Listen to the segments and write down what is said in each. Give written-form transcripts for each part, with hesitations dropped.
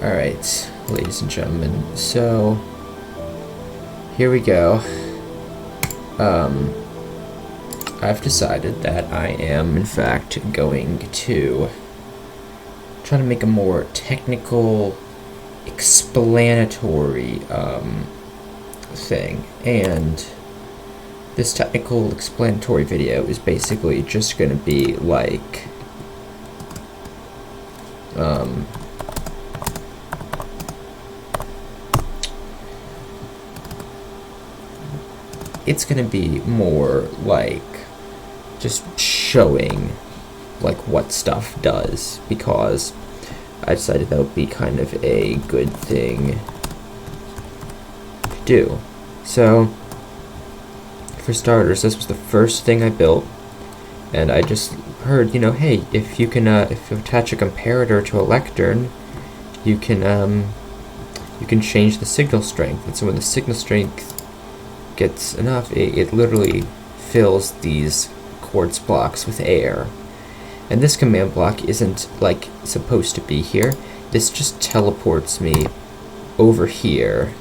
Alright, ladies and gentlemen, so here we go. I've decided that I am, in fact, going to try to make a more technical, explanatory thing. And this technical, explanatory video is basically just going to be like it's going to be more like just showing like what stuff does, because I decided that would be kind of a good thing to do. So for starters, this was the first thing I built, and I just heard, you know, hey, if you can if you attach a comparator to a lectern, you can change the signal strength. And so when the signal strength gets enough, it literally fills these quartz blocks with air. And this command block isn't like supposed to be here. This just teleports me over here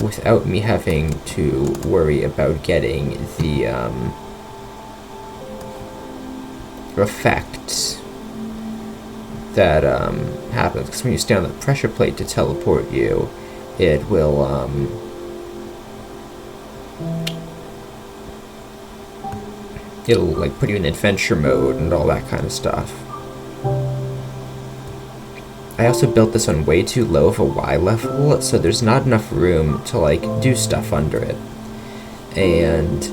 without me having to worry about getting the effect that happens. Because when you stand on the pressure plate to teleport you, it will it'll like put you in adventure mode and all that kind of stuff. I also built this on way too low of a Y level, so there's not enough room to like do stuff under it. And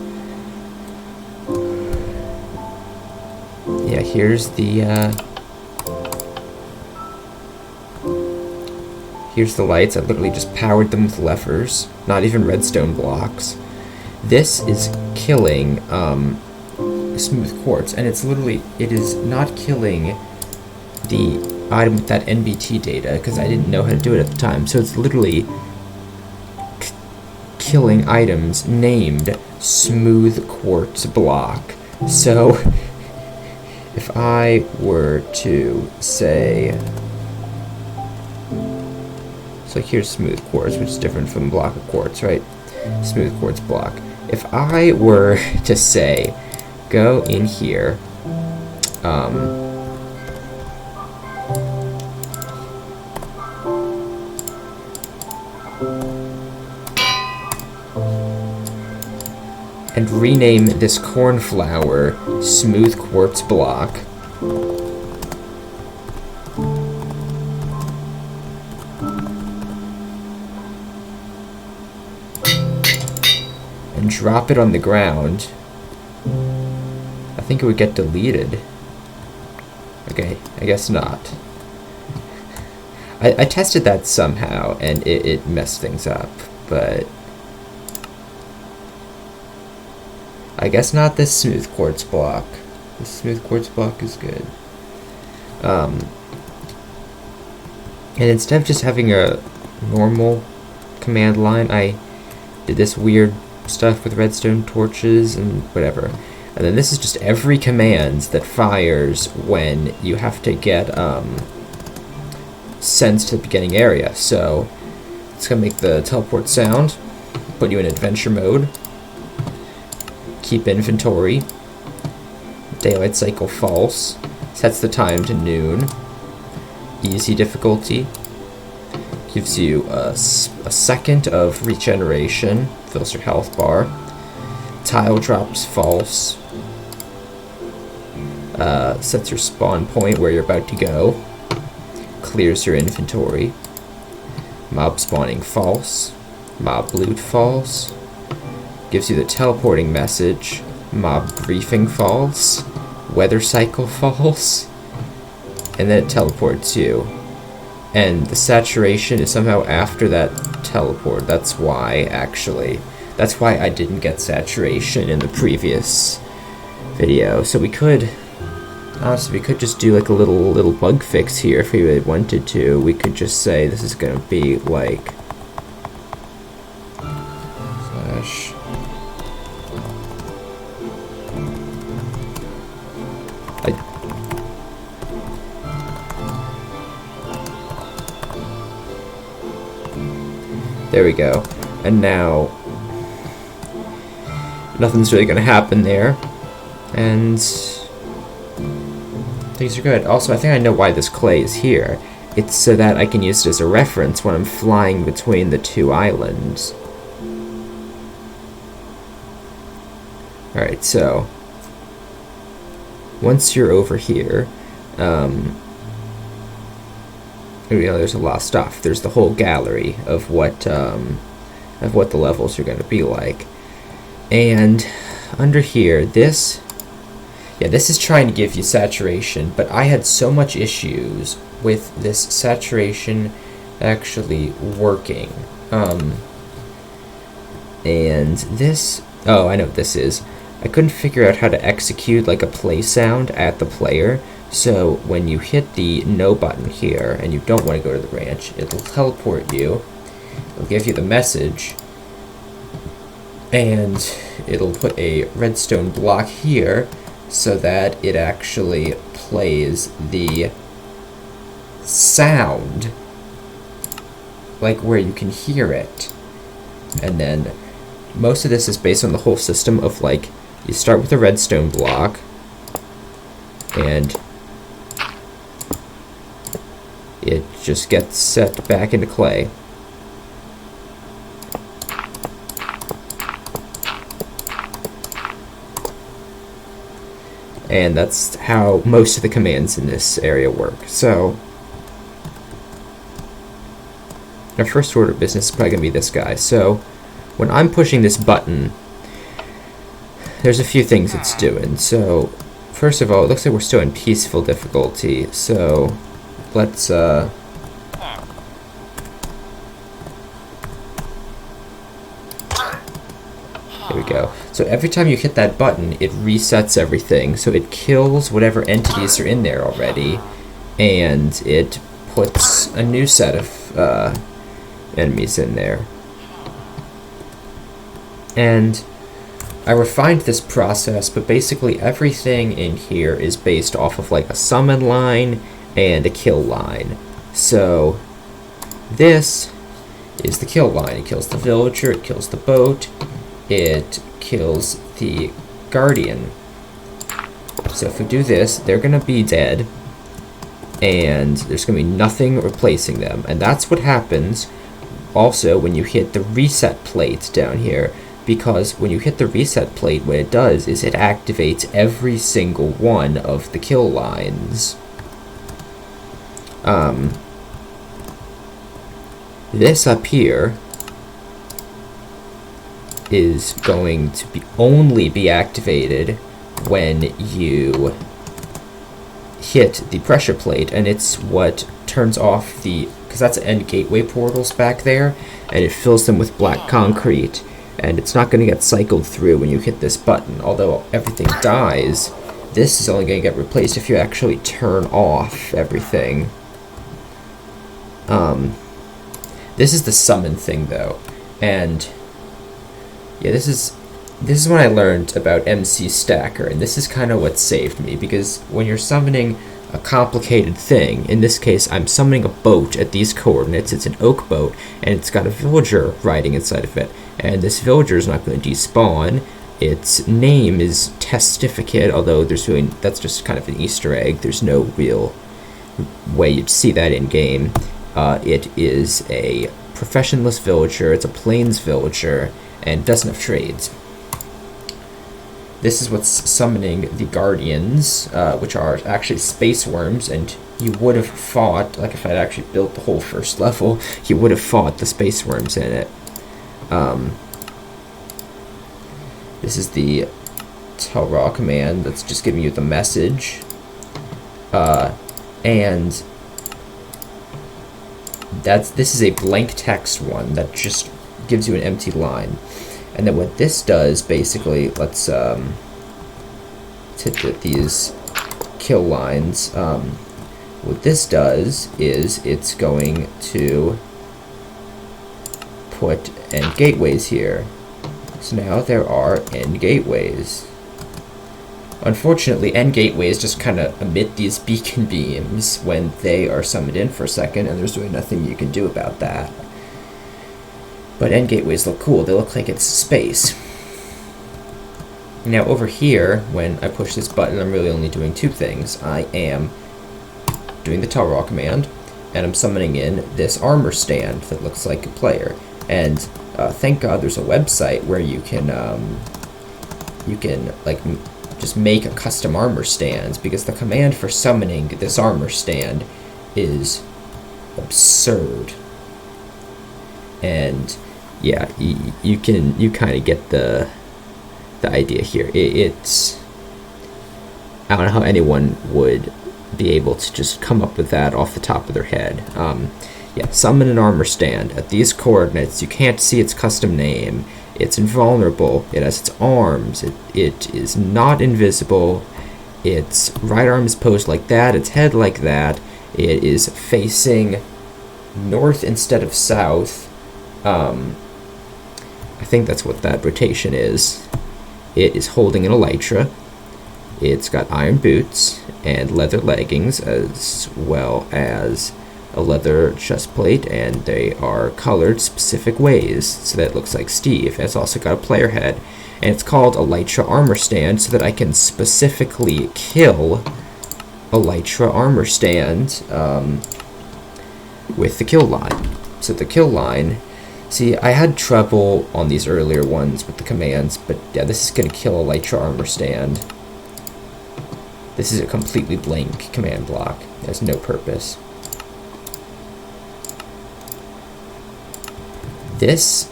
yeah, here's the lights. I literally just powered them with levers, not even redstone blocks. This is killing smooth quartz, and it is not killing the item with that NBT data, because I didn't know how to do it at the time. So it's literally killing items named smooth quartz block. So if I were to say, so here's smooth quartz, which is different from block of quartz, right? Smooth quartz block. If I were to say, go in here, and rename this cornflower smooth quartz block, and drop it on the ground, I think it would get deleted. Okay, I guess not. I tested that somehow, and it messed things up, but I guess not this smooth quartz block. This smooth quartz block is good. And instead of just having a normal command line, I did this weird stuff with redstone torches and whatever. And then this is just every command that fires when you have to get sent to the beginning area. So it's gonna make the teleport sound, put you in adventure mode, keep inventory, daylight cycle false, sets the time to noon, easy difficulty, gives you a second of regeneration, fills your health bar, tile drops false, sets your spawn point where you're about to go, clears your inventory, mob spawning false, mob loot false, gives you the teleporting message, mob griefing false, weather cycle false, and then it teleports you. And the saturation is somehow after that teleport. That's why, actually. That's why I didn't get saturation in the previous video. So we could, honestly, we could just do like a little bug fix here if we really wanted to. We could just say this is gonna be like slash There we go. And now nothing's really going to happen there. And things are good. Also, I think I know why this clay is here. It's so that I can use it as a reference when I'm flying between the two islands. Alright, so once you're over here, there's a lot of stuff. There's the whole gallery of what the levels are going to be like. And under here, this is trying to give you saturation, but I had so much issues with this saturation actually working. And this, oh, I know what this is. I couldn't figure out how to execute like a play sound at the player. So when you hit the no button here and you don't want to go to the ranch, it'll teleport you. It'll give you the message, and it'll put a redstone block here so that it actually plays the sound, like where you can hear it. And then most of this is based on the whole system of like, you start with a redstone block, and it just gets set back into clay. And that's how most of the commands in this area work. So our first order of business is probably going to be this guy. So when I'm pushing this button, there's a few things it's doing. So first of all, it looks like we're still in peaceful difficulty. So let's here we go. So every time you hit that button, it resets everything. So it kills whatever entities are in there already, and it puts a new set of enemies in there. And I refined this process, but basically everything in here is based off of like a summon line and a kill line. So this is the kill line. It kills the villager, it kills the boat, it kills the guardian. So if we do this, they're gonna be dead, and there's gonna be nothing replacing them. And that's what happens also when you hit the reset plate down here, because when you hit the reset plate, what it does is it activates every single one of the kill lines. This up here is going to be only be activated when you hit the pressure plate, and it's what turns off the, because that's end gateway portals back there, and it fills them with black concrete, and it's not going to get cycled through when you hit this button. Although everything dies, this is only going to get replaced if you actually turn off everything. This is the summon thing though, and yeah, this is when I learned about MC Stacker, and this is kind of what saved me, because when you're summoning a complicated thing, in this case I'm summoning a boat at these coordinates. It's an oak boat, and it's got a villager riding inside of it, and this villager is not going to despawn. Its name is Testificate, although that's just kind of an Easter egg. There's no real way you'd see that in game. It is a professionless villager, it's a plains villager, and doesn't have trades. This is what's summoning the guardians, which are actually space worms, and you would have fought, like if I'd actually built the whole first level, you would have fought the space worms in it. This is the tell raw command that's just giving you the message, and this is a blank text one that just gives you an empty line. And then what this does, basically, let's hit these kill lines. What this does is it's going to put end gateways here. So now there are end gateways. Unfortunately, end gateways just kind of emit these beacon beams when they are summoned in for a second, and there's really nothing you can do about that. But end gateways look cool. They look like it's space. Now over here, when I push this button, I'm really only doing two things. I am doing the tell raw command, and I'm summoning in this armor stand that looks like a player. And thank God there's a website where you can like just make a custom armor stand, because the command for summoning this armor stand is absurd. And yeah, you kind of get the idea here. It's, I don't know how anyone would be able to just come up with that off the top of their head. Yeah, summon an armor stand at these coordinates. You can't see its custom name. It's invulnerable. It has its arms. It is not invisible. Its right arm is posed like that. Its head like that. It is facing north instead of south. I think that's what that rotation is. It is holding an elytra. It's got iron boots and leather leggings, as well as a leather chest plate, and they are colored specific ways so that it looks like Steve. It's also got a player head, and it's called Elytra Armor Stand so that I can specifically kill Elytra Armor Stand with the kill line. So the kill line, see, I had trouble on these earlier ones with the commands, but yeah, this is going to kill Elytra Armor Stand. This is a completely blank command block. It has no purpose. This,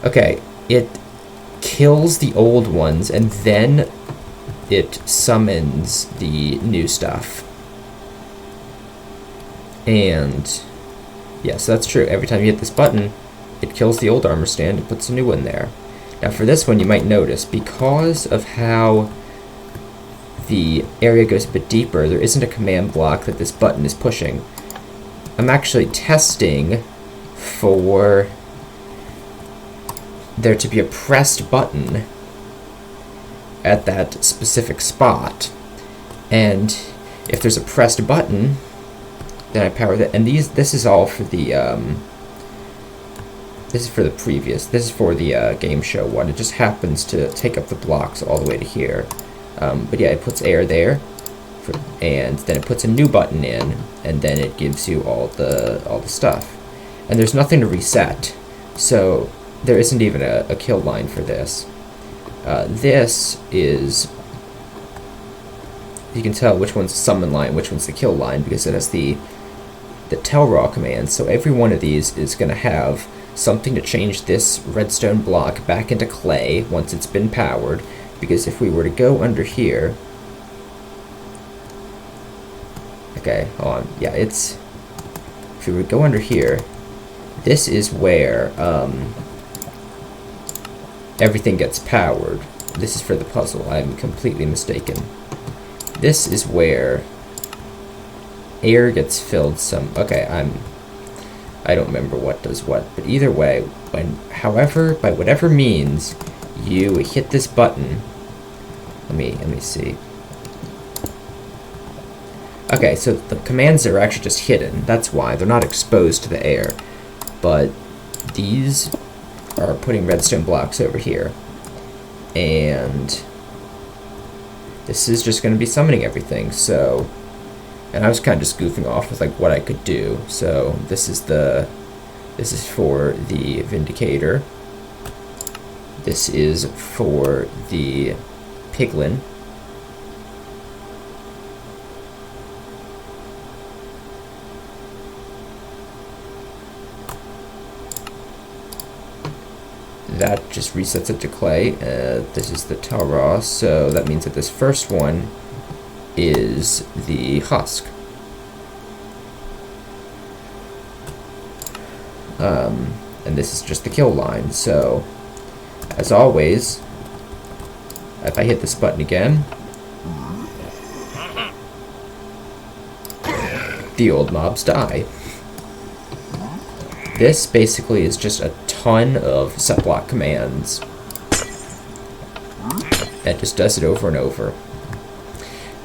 okay, it kills the old ones and then it summons the new stuff. And yes, that's true. Every time you hit this button, it kills the old armor stand and puts a new one there. Now for this one, you might notice, because of how the area goes a bit deeper, there isn't a command block that this button is pushing. I'm actually testing for there to be a pressed button at that specific spot, and if there's a pressed button, then I power that. And this is all for the this is for the previous, this is for the game show one. It just happens to take up the blocks all the way to here, but yeah, it puts air there, and then it puts a new button in, and then it gives you all the stuff. And there's nothing to reset, so there isn't even a kill line for this. This is, you can tell which one's the summon line, which one's the kill line, because it has the tell raw command. So every one of these is going to have something to change this redstone block back into clay once it's been powered. Because if we were to go under here, okay, hold on, yeah, it's, if we would go under here, this is where everything gets powered. This is for the puzzle. I'm completely mistaken. This is where air gets filled some. Okay, I don't remember what does what, but either way, however, by whatever means you hit this button, let me see. Okay, so the commands are actually just hidden. That's why they're not exposed to the air. But these are putting redstone blocks over here, and this is just going to be summoning everything. So, and I was kind of just goofing off with like what I could do. So this is for the Vindicator. This is for the Piglin. That just resets it to clay. This is the Tara, so that means that this first one is the husk. And this is just the kill line. So, as always, if I hit this button again, the old mobs die. This basically is just a ton of set block commands that just does it over and over.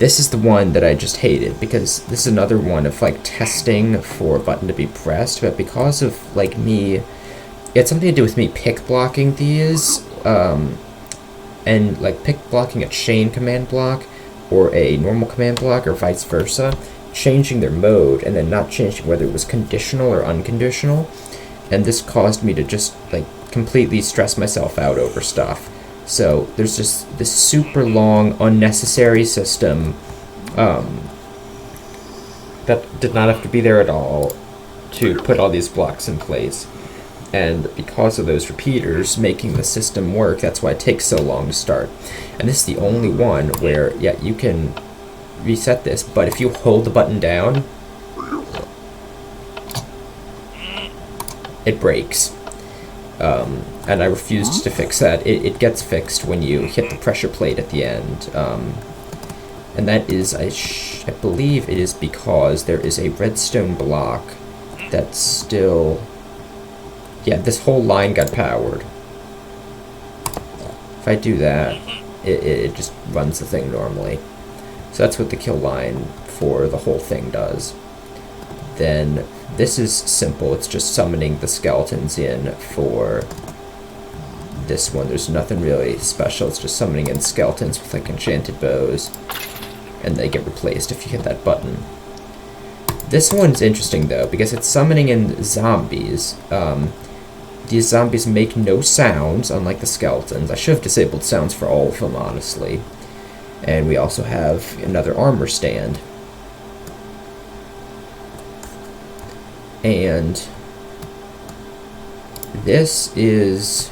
This is the one that I just hated, because this is another one of like testing for a button to be pressed, but because of like me, it had something to do with me pick blocking these, and like pick blocking a chain command block or a normal command block or vice versa, changing their mode and then not changing whether it was conditional or unconditional, and this caused me to just like completely stress myself out over stuff. So there's just this super long, unnecessary system that did not have to be there at all to put all these blocks in place. And because of those repeaters making the system work, that's why it takes so long to start. And this is the only one where, yeah, you can reset this, but if you hold the button down, it breaks. And I refused to fix that. It gets fixed when you hit the pressure plate at the end. And that is, I believe it is because there is a redstone block that's still... Yeah, this whole line got powered. If I do that, it just runs the thing normally. So that's what the kill line for the whole thing does. Then this is simple. It's just summoning the skeletons in for this one. There's nothing really special. It's just summoning in skeletons with like enchanted bows, and they get replaced if you hit that button. This one's interesting though, because it's summoning in zombies. These zombies make no sounds, unlike the skeletons. I should have disabled sounds for all of them, honestly. And we also have another armor stand. And this is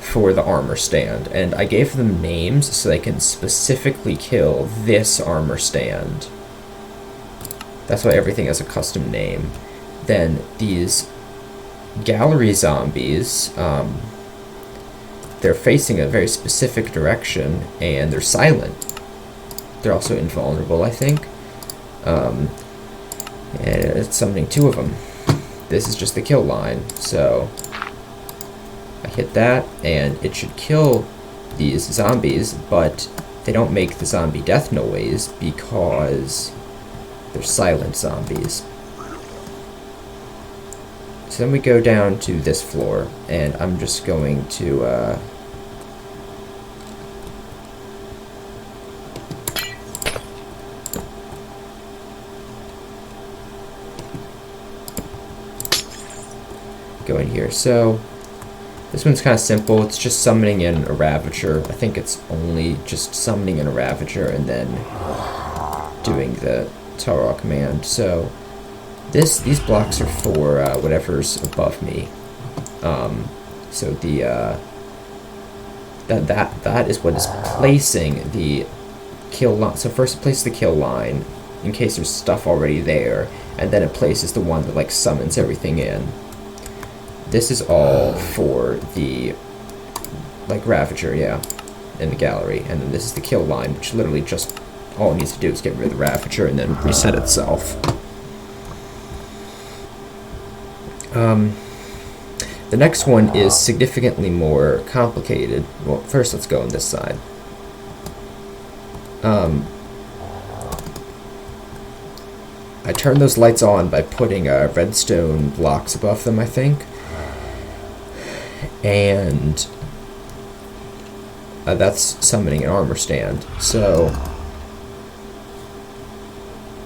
for the armor stand, and I gave them names so they can specifically kill this armor stand. That's why everything has a custom name. Then these gallery zombies, they're facing a very specific direction, and they're silent. They're also invulnerable, I think. And it's summoning 2 of them. This is just the kill line, so I hit that, and it should kill these zombies, but they don't make the zombie death noise because they're silent zombies. So then we go down to this floor, and I'm just going to go in here. So this one's kind of simple. It's just summoning in a Ravager. I think it's only just summoning in a Ravager and then doing the Taro command. So these blocks are for whatever's above me. So the that is what is placing the kill line. So first it places the kill line in case there's stuff already there, and then it places the one that like summons everything in. This is all for the, like, Ravager, yeah, in the gallery. And then this is the kill line, which literally just, all it needs to do is get rid of the Ravager and then reset itself. The next one is significantly more complicated. Well, first let's go on this side. I turned those lights on by putting redstone blocks above them, I think. And that's summoning an armor stand. So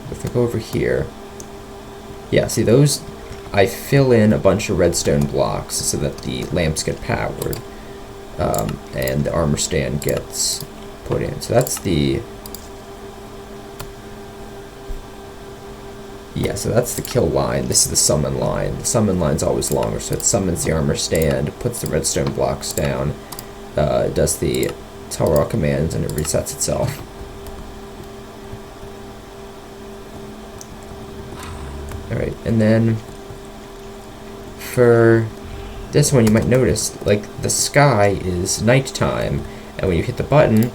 if I go over here, yeah, see those, I fill in a bunch of redstone blocks so that the lamps get powered, and the armor stand gets put in. So that's the, yeah, so that's the kill line. This is the summon line. The summon line's always longer, so it summons the armor stand, puts the redstone blocks down, does the Taro commands, and it resets itself. Alright, and then for this one you might notice, like, the sky is nighttime, and when you hit the button,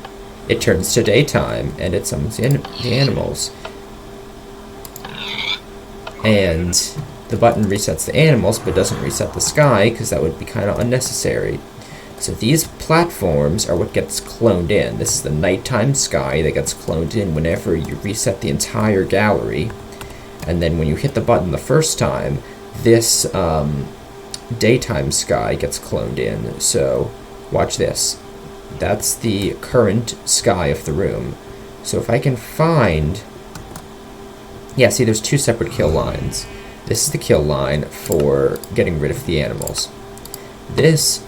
it turns to daytime, and it summons the animals. And the button resets the animals, but doesn't reset the sky, because that would be kind of unnecessary. So these platforms are what gets cloned in. This is the nighttime sky that gets cloned in whenever you reset the entire gallery. And then when you hit the button the first time, this daytime sky gets cloned in. So watch this. That's the current sky of the room. So if I can find... Yeah, see, there's two separate kill lines. This is the kill line for getting rid of the animals. This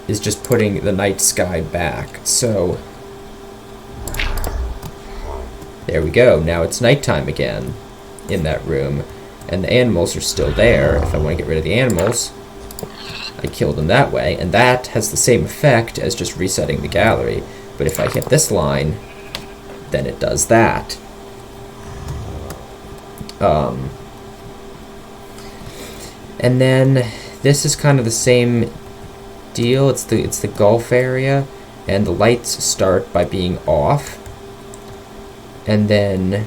is just putting the night sky back. So there we go. Now it's nighttime again in that room, and the animals are still there. If I want to get rid of the animals, I kill them that way, and that has the same effect as just resetting the gallery. But if I hit this line, then it does that. And then this is kind of the same deal. It's the Gulf area, and the lights start by being off. And then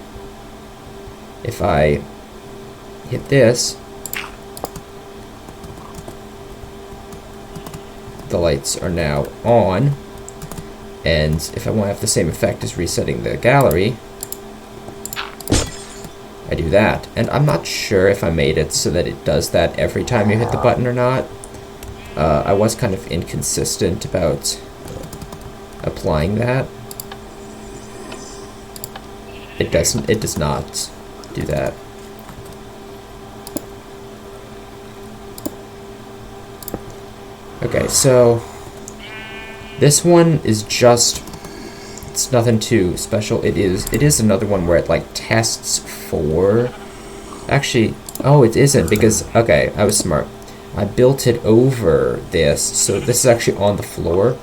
if I hit this, the lights are now on. And if I want to have the same effect as resetting the gallery, I do that. And I'm not sure if I made it so that it does that every time you hit the button or not. I was kind of inconsistent about applying that. It does not do that. Okay, so this one is just, it's nothing too special. It is another one where it like tests for, actually, oh, it isn't, because, okay, I was smart. I built it over this, so this is actually on the floor.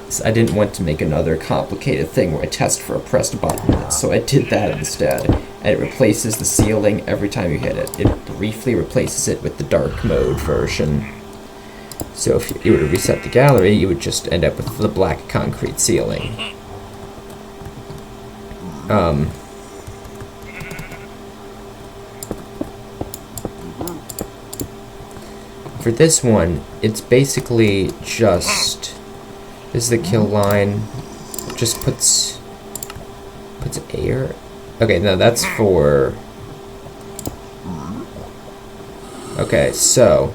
So I didn't want to make another complicated thing where I test for a pressed button, so I did that instead. And it replaces the ceiling every time you hit it. It briefly replaces it with the dark mode version. So if you were to reset the gallery, you would just end up with the black concrete ceiling. For this one, it's basically just, this is the kill line, just puts air. Okay, no, that's for, okay, so,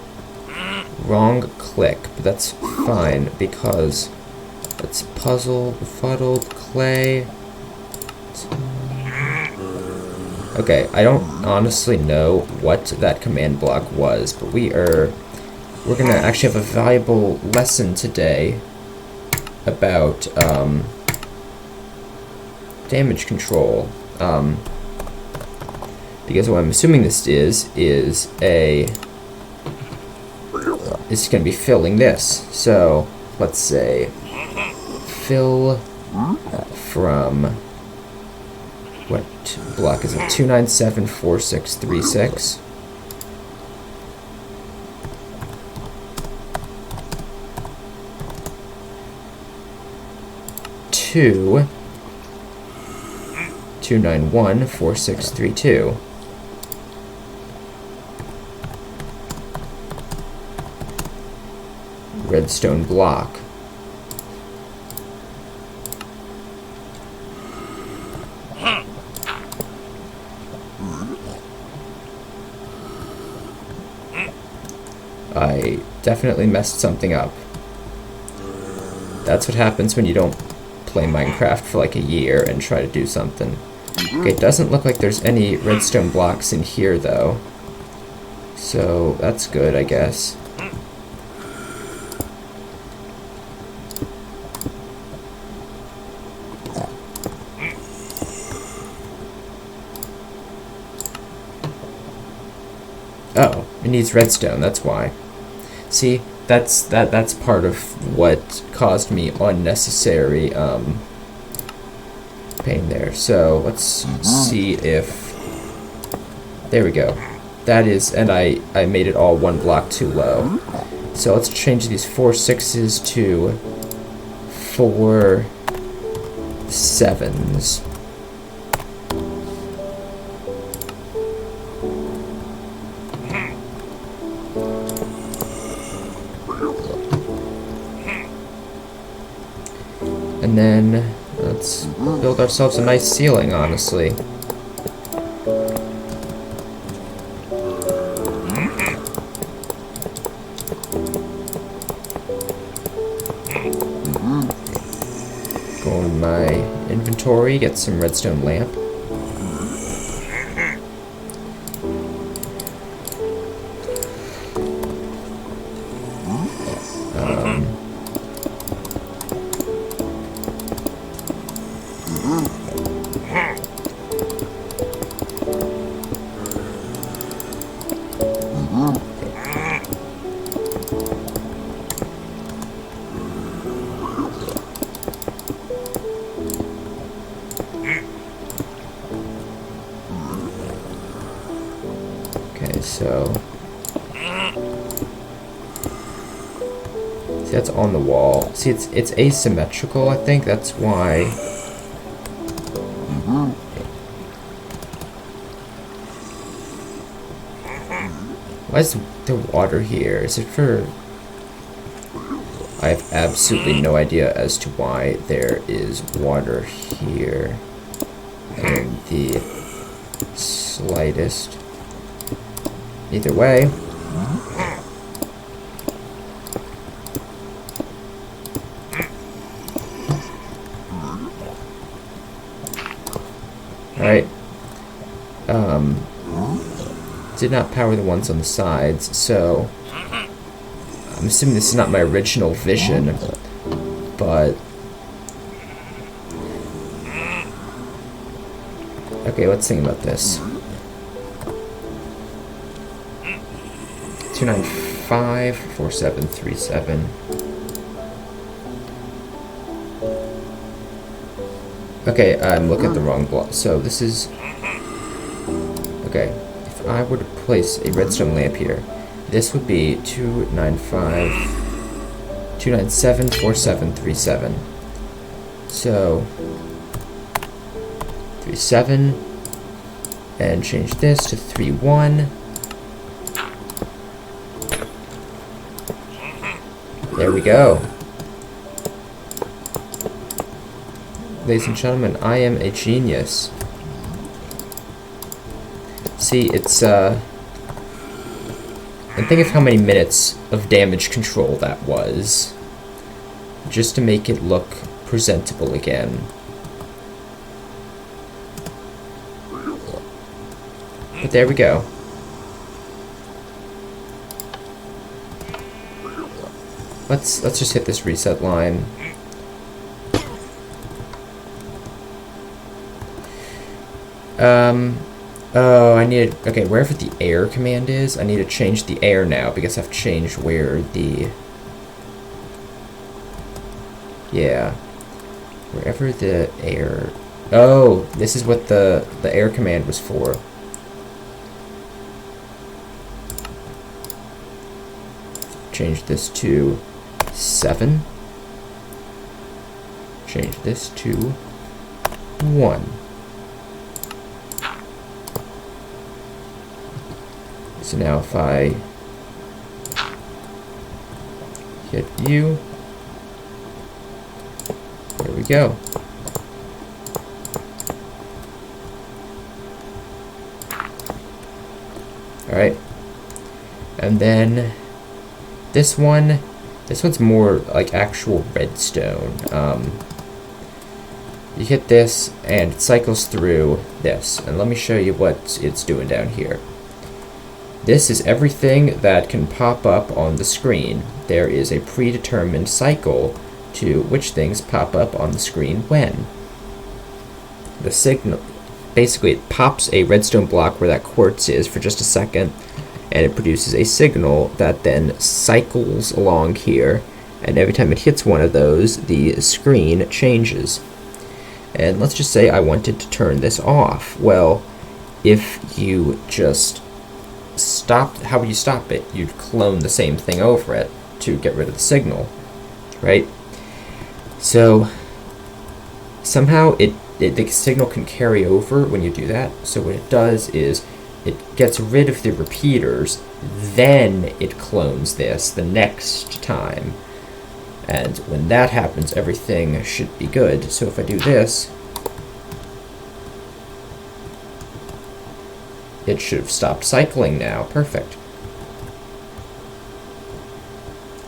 wrong click, but that's fine, because it's puzzle, befuddled, clay. Okay, I don't honestly know what that command block was, but we're gonna actually have a valuable lesson today about damage control. Because what I'm assuming this is gonna be filling this. So let's say fill from, what block is it? 2974636. To 2914632. Redstone block. I definitely messed something up. That's what happens when you don't play Minecraft for like a year and try to do something. Okay, it doesn't look like there's any redstone blocks in here though. So that's good, I guess. Oh, it needs redstone, that's why. See, that's part of what caused me unnecessary pain there. So let's see if, there we go. That is, and I made it all one block too low. So let's change these 4 6s to 4 7s. And then let's build ourselves a nice ceiling, honestly. Go in my inventory, get some redstone lamp. So, see, that's on the wall. See, it's asymmetrical, I think, that's why. Why is the water here? Is it for... I have absolutely no idea as to why there is water here in the slightest. Either way. Alright. Did not power the ones on the sides, so I'm assuming this is not my original vision, but okay, let's think about this. 295 4737. Okay, I'm looking at the wrong block. So this is okay. If I were to place a redstone lamp here, this would be 297 4737. So 37, and change this to 31. There we go. Ladies and gentlemen, I am a genius. See, it's, and think of how many minutes of damage control that was, just to make it look presentable again. But there we go. Let's just hit this reset line. Oh, I need to, okay, wherever the air command is, I need to change the air now because I've changed where the, yeah, wherever the air, oh, this is what the air command was for. Change this to 7. Change this to 1. So now if I hit U, there we go. Alright. And then this one's more like actual redstone. You hit this and it cycles through this. And let me show you what it's doing down here. This is everything that can pop up on the screen. There is a predetermined cycle to which things pop up on the screen when. The signal, basically it pops a redstone block where that quartz is for just a second, and it produces a signal that then cycles along here, and every time it hits one of those, the screen changes. And let's just say I wanted to turn this off. Well, if you just stopped, how would you stop it? You'd clone the same thing over it to get rid of the signal, right? So somehow the signal can carry over when you do that. So what it does is it gets rid of the repeaters, then it clones this the next time. And when that happens, everything should be good. So if I do this, it should have stopped cycling now. Perfect.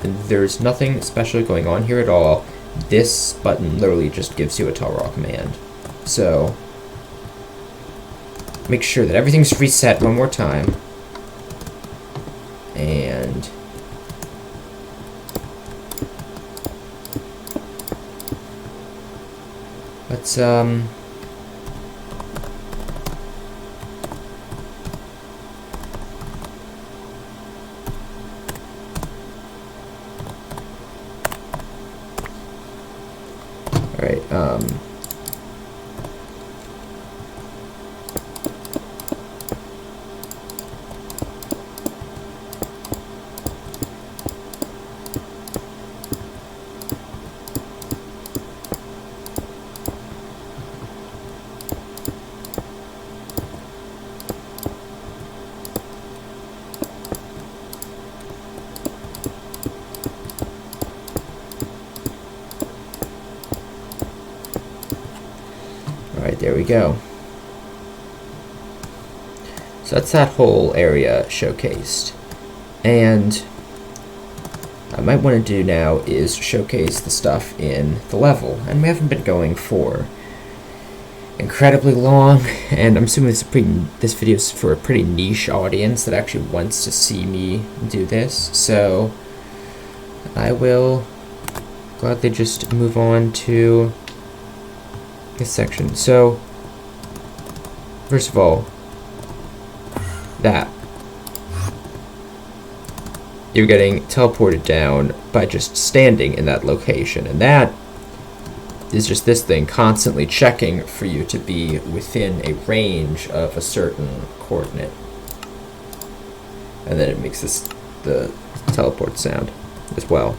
And there's nothing special going on here at all. This button literally just gives you a toggle command. So make sure that everything's reset one more time. And let's there we go. So that's that whole area showcased. And what I might want to do now is showcase the stuff in the level. And we haven't been going for incredibly long, and I'm assuming this video is for a pretty niche audience that actually wants to see me do this. So I will gladly just move on to this section. So first of all, that you're getting teleported down by just standing in that location, and that is just this thing constantly checking for you to be within a range of a certain coordinate, and then it makes the teleport sound as well.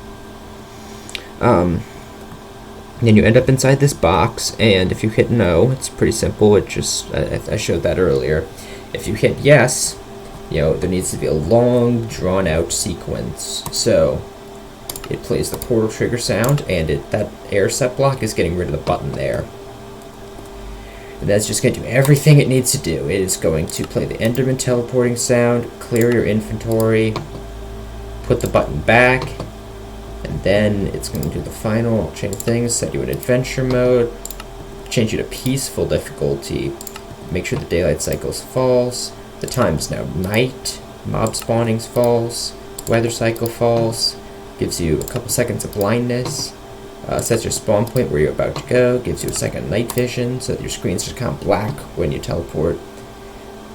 Then you end up inside this box, and if you hit no, it's pretty simple. It just, I showed that earlier. If you hit yes, there needs to be a long, drawn-out sequence. So it plays the portal trigger sound, and that air set block is getting rid of the button there. And that's just going to do everything it needs to do. It is going to play the Enderman teleporting sound, clear your inventory, put the button back, and then it's going to do the final chain of things, set you in adventure mode, change you to peaceful difficulty, make sure the daylight cycle's false, the time's now night, mob spawning's false, weather cycle false, gives you a couple seconds of blindness, sets your spawn point where you're about to go, gives you a second night vision so that your screen's just kind of black when you teleport,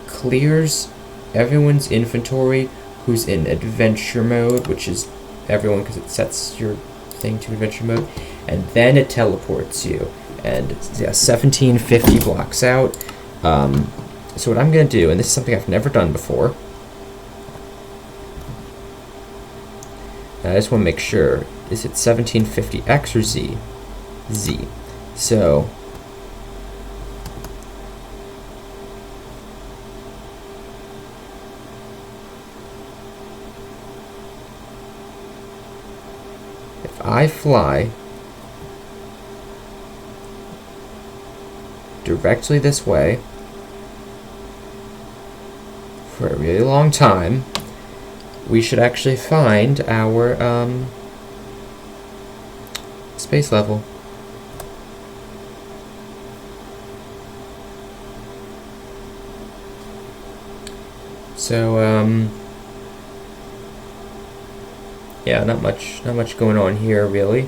clears everyone's inventory who's in adventure mode, which is everyone because it sets your thing to adventure mode, and then it teleports you. And yeah, 1750 blocks out. So what I'm going to do, and this is something I've never done before, and I just want to make sure, is it 1750 X or Z? Z. So if I fly directly this way for a really long time, we should actually find our space level. So yeah, not much going on here really.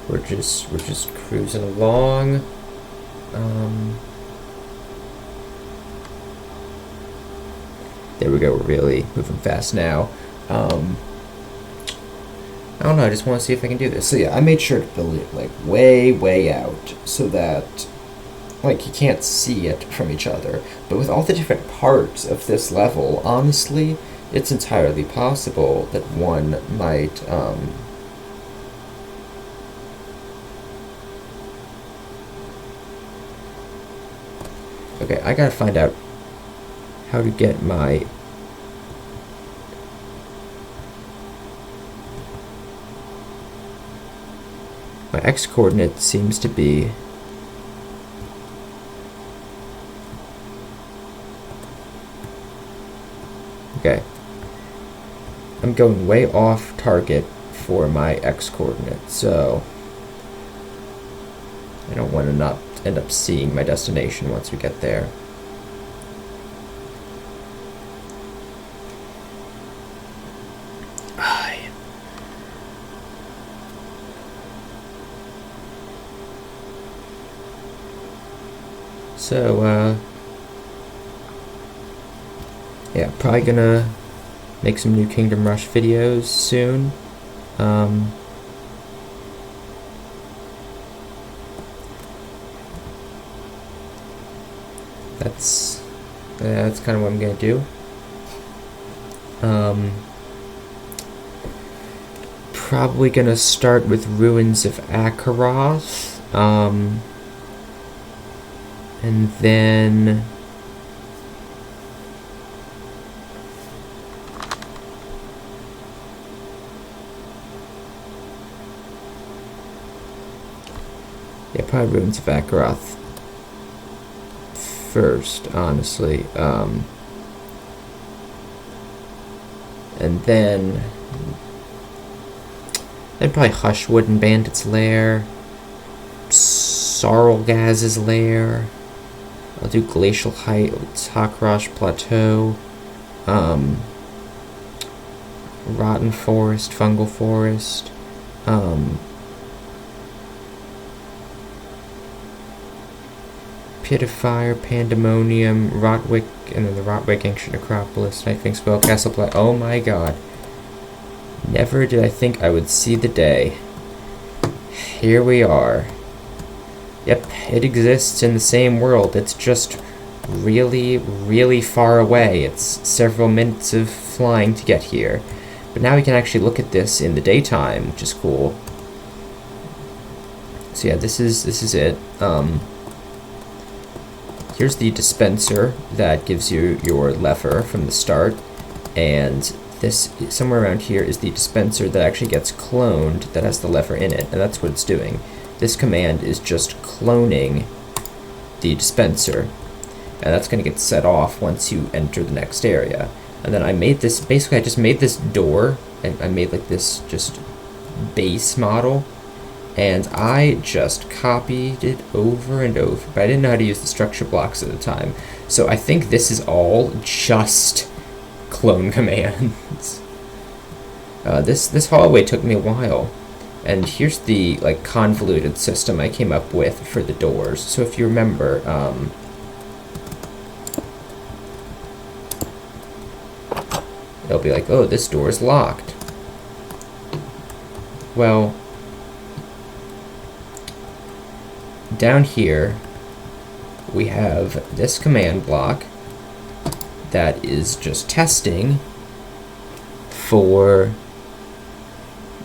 We're just cruising along. There we go. We're really moving fast now. I don't know. I just want to see if I can do this. So yeah, I made sure to build it like way out so that like you can't see it from each other. But with all the different parts of this level, honestly, it's entirely possible that one might okay, I gotta find out how to get my My x-coordinate seems to be okay. I'm going way off target for my x-coordinate, so I don't want to not end up seeing my destination once we get there. So, yeah, probably gonna make some new Kingdom Rush videos soon. That's kind of what I'm gonna do. Probably gonna start with Ruins of Akaroth, and then yeah, probably Ruins of Akaroth first, honestly, and then probably Hushwood and Bandit's Lair, Sarlgaz's Lair. I'll do Glacial Heights, Hakrosh Plateau, Rotten Forest, Fungal Forest, Pit of Fire, Pandemonium, Rotwick, and then the Rotwick Ancient Acropolis, Nightwing Spellcastle Plateau. Oh my god. Never did I think I would see the day. Here we are. Yep, it exists in the same world. It's just really, really far away. It's several minutes of flying to get here. But now we can actually look at this in the daytime, which is cool. So yeah, this is it. Here's the dispenser that gives you your lever from the start, and this somewhere around here is the dispenser that actually gets cloned that has the lever in it, and that's what it's doing. This command is just cloning the dispenser, and that's going to get set off once you enter the next area. And then I made this, basically I just made this door, and I made like this just base model, and I just copied it over and over, but I didn't know how to use the structure blocks at the time. So I think this is all just clone commands. This hallway took me a while, and here's the like convoluted system I came up with for the doors. So if you remember, it'll be like, oh, this door is locked. Well, down here we have this command block that is just testing for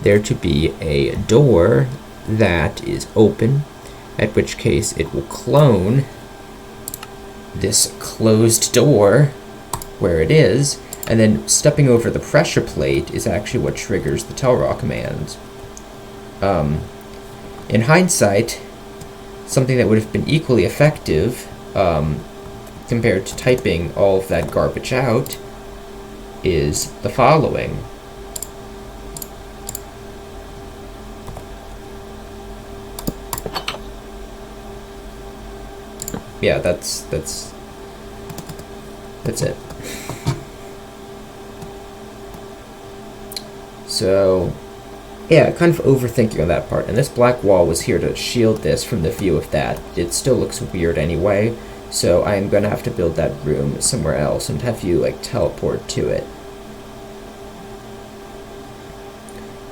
there to be a door that is open, at which case it will clone this closed door where it is, and then stepping over the pressure plate is actually what triggers the Telraw command. In hindsight, something that would have been equally effective compared to typing all of that garbage out is the following. Yeah, that's it. So, yeah, kind of overthinking on that part. And this black wall was here to shield this from the view of that. It still looks weird anyway, so I'm going to have to build that room somewhere else and have you, like, teleport to it.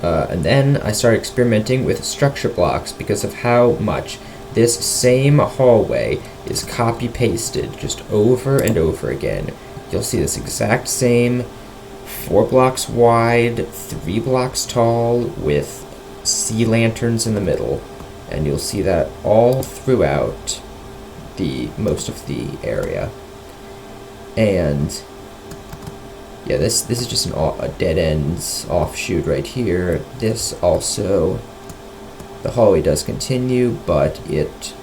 And then I started experimenting with structure blocks because of how much this same hallway is copy-pasted just over and over again. You'll see this exact same 4 blocks wide, 3 blocks tall, with sea lanterns in the middle, and you'll see that all throughout most of the area. And yeah, this is just a dead ends offshoot right here. This also The hallway does continue, but it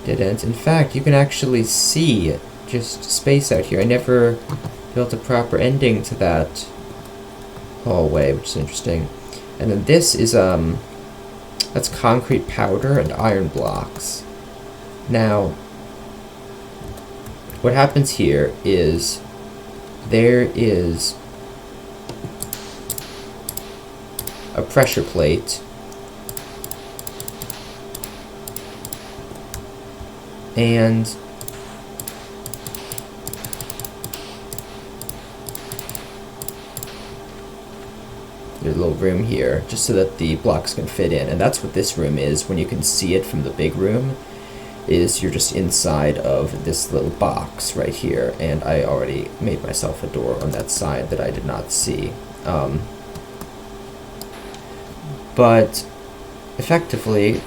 didn't. In fact, you can actually see just space out here. I never built a proper ending to that hallway, which is interesting. And then this is, that's concrete powder and iron blocks. Now, what happens here is there is a pressure plate and there's a little room here just so that the blocks can fit in, and that's what this room is. When you can see it from the big room, is you're just inside of this little box right here, and I already made myself a door on that side that I did not see. But effectively,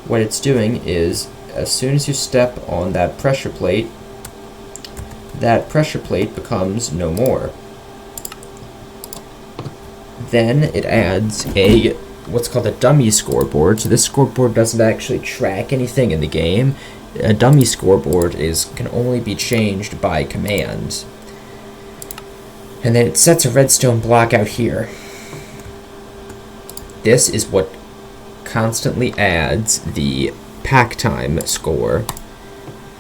what it's doing is, as soon as you step on that pressure plate becomes no more. Then it adds what's called a dummy scoreboard. So this scoreboard doesn't actually track anything in the game. A dummy scoreboard can only be changed by command. And then it sets a redstone block out here. This is what constantly adds the pack time score,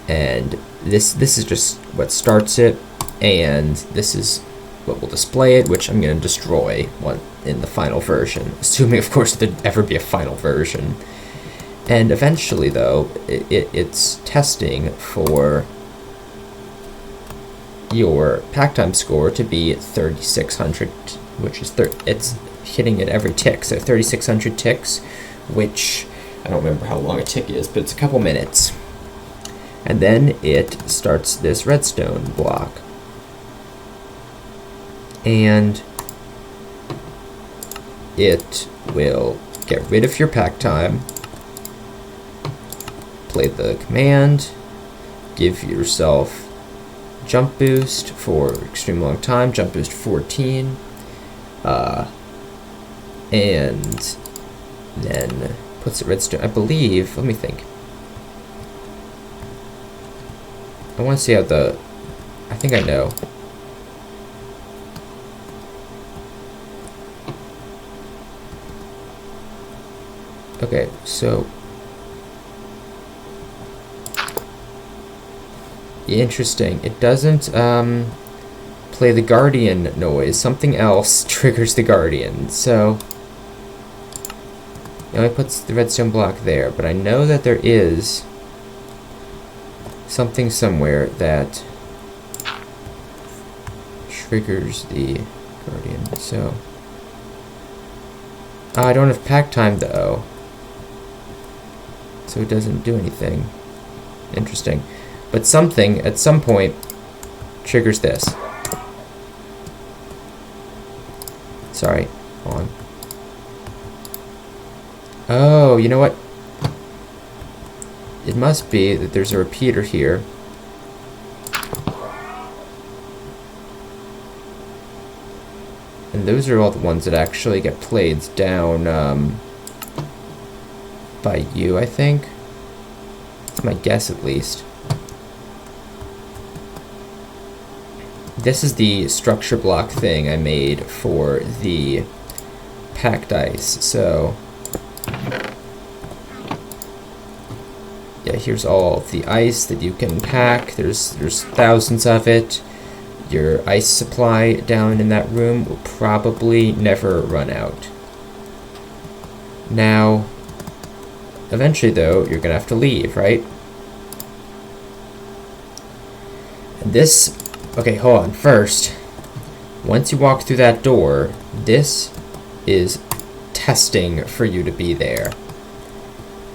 and this is just what starts it, and this is what will display it, which I'm going to destroy in the final version, assuming of course there'd ever be a final version. And eventually though, it's testing for your pack time score to be 3600, which is it's hitting it every tick, so 3600 ticks, which I don't remember how long a tick is, but it's a couple minutes. And then it starts this redstone block. And it will get rid of your pack time, play the command, give yourself jump boost for extreme long time, jump boost 14, and then puts the redstone, I believe, let me think. I want to see how I think I know. Okay, so interesting. It doesn't play the guardian noise. Something else triggers the guardian. So it only puts the redstone block there, but I know that there is something somewhere that triggers the guardian. So I don't have pack time though, so it doesn't do anything. Interesting. But something at some point triggers this. Sorry, hold on. Oh, you know what? It must be that there's a repeater here. And those are all the ones that actually get played down by you, I think. That's my guess, at least. This is the structure block thing I made for the packed ice. So yeah, here's all the ice that you can pack. There's thousands of it. Your ice supply down in that room will probably never run out. Now, eventually though, you're gonna have to leave, right? And this, okay, hold on. First, once you walk through that door, this is testing for you to be there.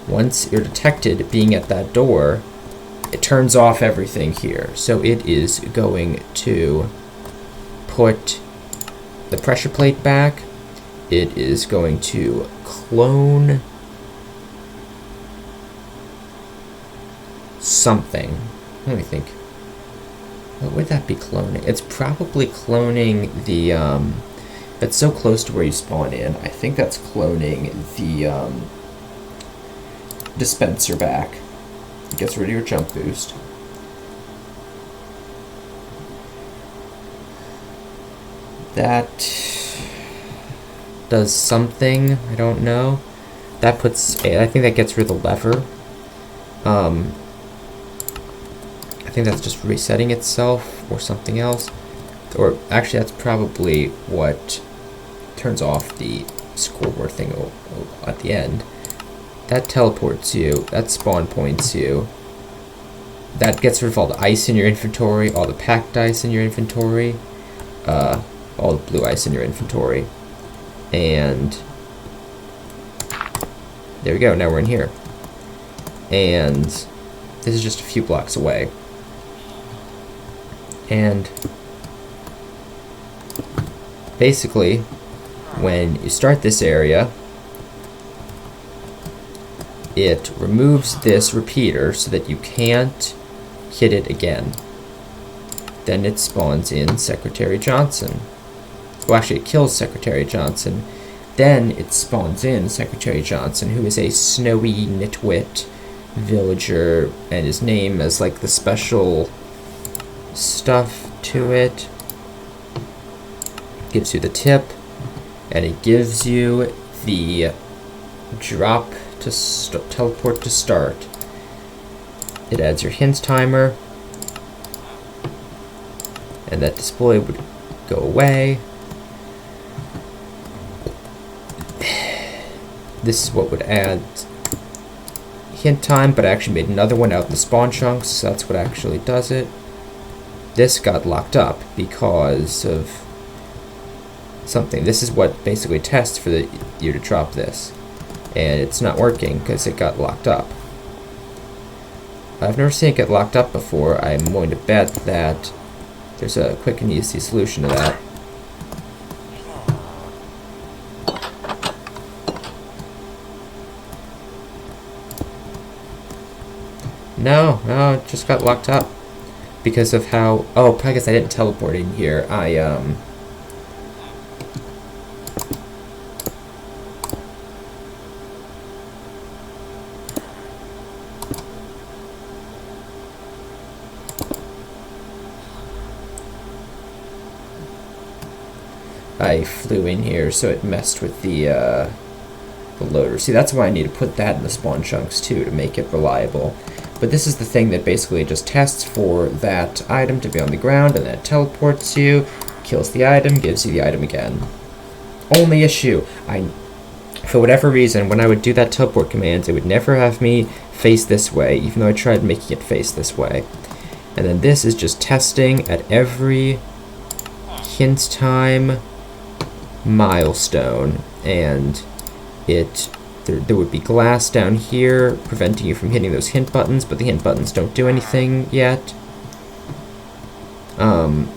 Once you're detected being at that door, it turns off everything here. So it is going to put the pressure plate back. It is going to clone something. Let me think. What would that be cloning? It's probably cloning the, that's so close to where you spawn in. I think that's cloning the, dispenser back. It gets rid of your jump boost. That does something, I don't know. That puts, I think that gets rid of the lever. I think that's just resetting itself or something else. Or actually that's probably what turns off the scoreboard thing at the end. That teleports you, that spawn points you. That gets rid of all the ice in your inventory, all the packed ice in your inventory, all the blue ice in your inventory. And there we go, now we're in here. And this is just a few blocks away. And basically, when you start this area, it removes this repeater so that you can't hit it again. Then it spawns in Secretary Johnson. Well, actually, it kills Secretary Johnson. Then it spawns in Secretary Johnson, who is a snowy nitwit villager, and his name has like the special stuff to it. Gives you the tip, and it gives you the drop to teleport to start. It adds your hint timer, and that display would go away. This is what would add hint time, but I actually made another one out in the spawn chunks, so that's what actually does it. This got locked up because of something. This is what basically tests for you to drop this, and it's not working because it got locked up. I've never seen it get locked up before. I'm willing to bet that there's a quick and easy solution to that. No, it just got locked up because of how, oh, probably because I didn't teleport in here. I flew in here, so it messed with the loader. See, that's why I need to put that in the spawn chunks too, to make it reliable. But this is the thing that basically just tests for that item to be on the ground, and then it teleports you, kills the item, gives you the item again. Only issue, for whatever reason, when I would do that teleport command, it would never have me face this way, even though I tried making it face this way. And then this is just testing at every hint time milestone, and there would be glass down here preventing you from hitting those hint buttons, but the hint buttons don't do anything yet. And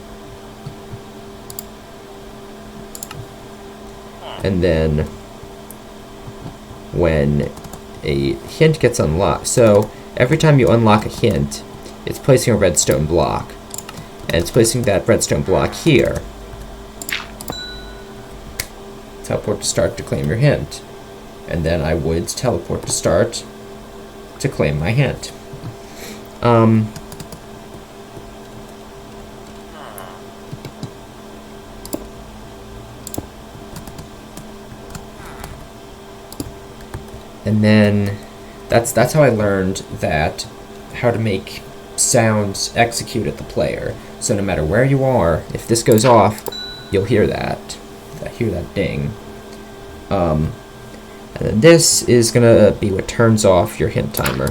then when a hint gets unlocked, so every time you unlock a hint, it's placing a redstone block, and it's placing that redstone block here. Teleport to start to claim your hint. And then I would teleport to start to claim my hint. And then that's how I learned that how to make sounds execute at the player. So no matter where you are, if this goes off, you'll hear that. Hear that ding. And then this is gonna be what turns off your hint timer.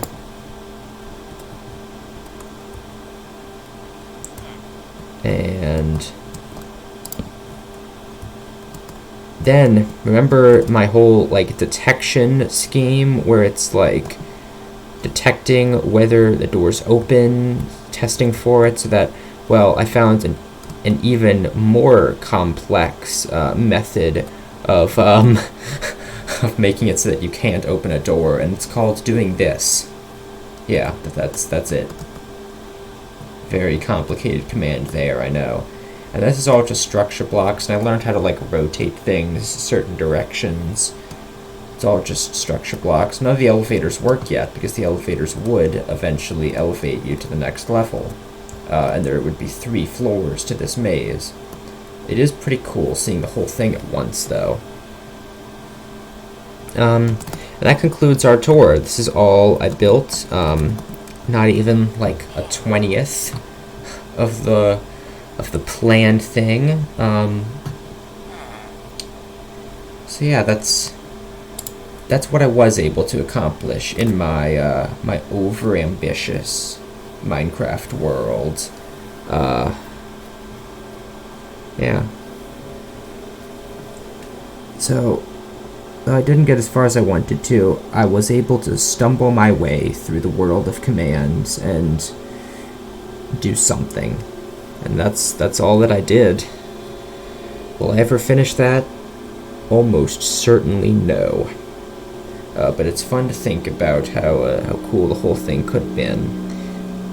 And then remember my whole like detection scheme where it's like detecting whether the door's open, testing for it, so that, well, I found an even more complex method of of making it so that you can't open a door, and it's called doing this. Yeah, that's it. Very complicated command there, I know. And this is all just structure blocks, and I learned how to like rotate things certain directions. It's all just structure blocks. None of the elevators work yet, because the elevators would eventually elevate you to the next level. And there would be 3 floors to this maze. It is pretty cool seeing the whole thing at once, though. And that concludes our tour. This is all I built. Not even like a 20th of the planned thing. So yeah, that's what I was able to accomplish in my my overambitious Minecraft world. Yeah. So I didn't get as far as I wanted to. I was able to stumble my way through the world of commands and do something. And that's all that I did. Will I ever finish that? Almost certainly no. But it's fun to think about how cool the whole thing could have been.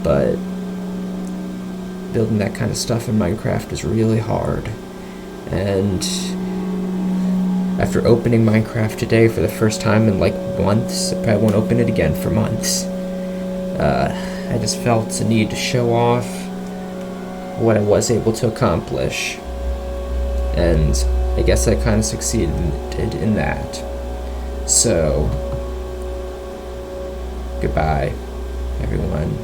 But building that kind of stuff in Minecraft is really hard. And after opening Minecraft today for the first time in like months, I probably won't open it again for months. I just felt a need to show off what I was able to accomplish. And I guess I kind of succeeded in that. So, goodbye, everyone.